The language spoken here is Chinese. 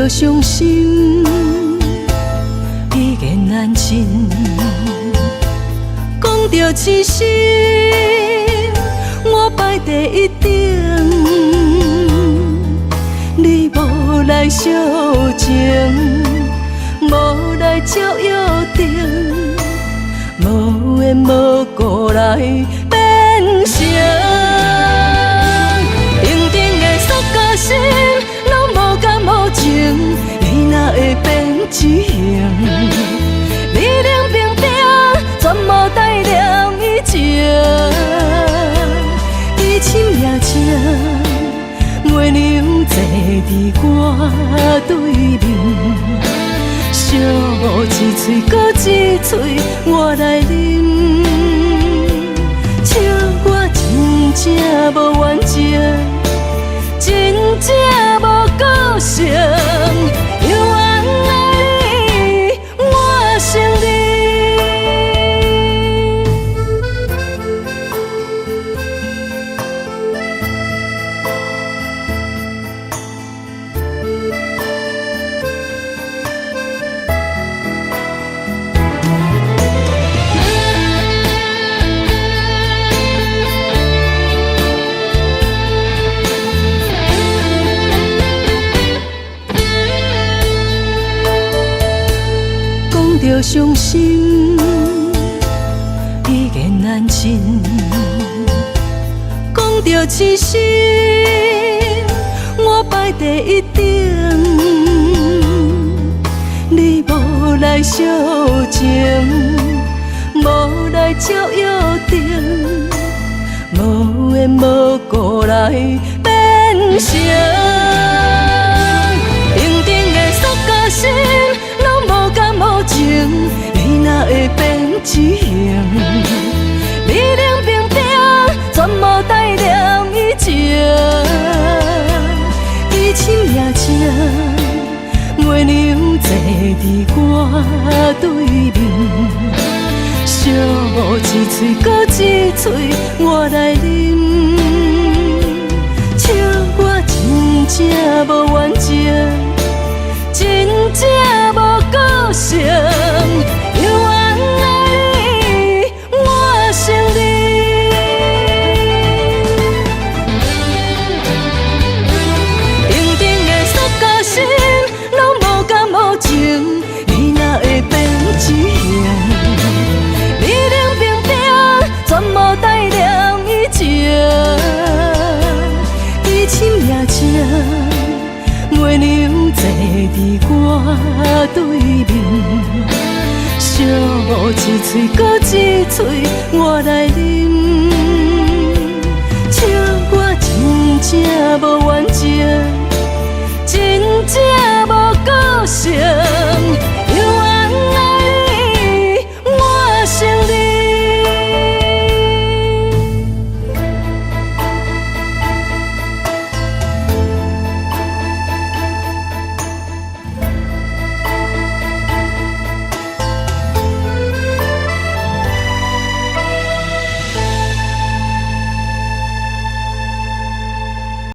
着伤心，已经难尽。讲着痴心，我排第一等。你无来烧情，无来照约定，无缘无故来变成。平静的塑胶心，拢无感无情，伊哪会变痴形？你冷冰冰，全无带念以情，伊深夜静，月亮坐伫我对面，寂寞一嘴搁一嘴我来啉，笑我真正无完整，真正无个性，又安爱你，我心里。着伤心，已经难尽。讲着痴心，我排第一等。你无来烧情，无来照约定，无缘无故来变成。平静的塑胶心，拢无感无情，伊哪会变痴形？你冷冰冰，全无带念以情，伊深夜静，月亮坐伫我对面，寂寞一嘴搁一嘴我来啉，笑我真正无完整，真正无个性，又安爱你，我心里。平静的塑胶心，拢无感无情，伊哪会变痴形？你冷冰冰，全无带念以情，伊深夜静，月亮坐伫我对面，寂寞一嘴搁一嘴我来啉，笑我真正无完整，真正无个性。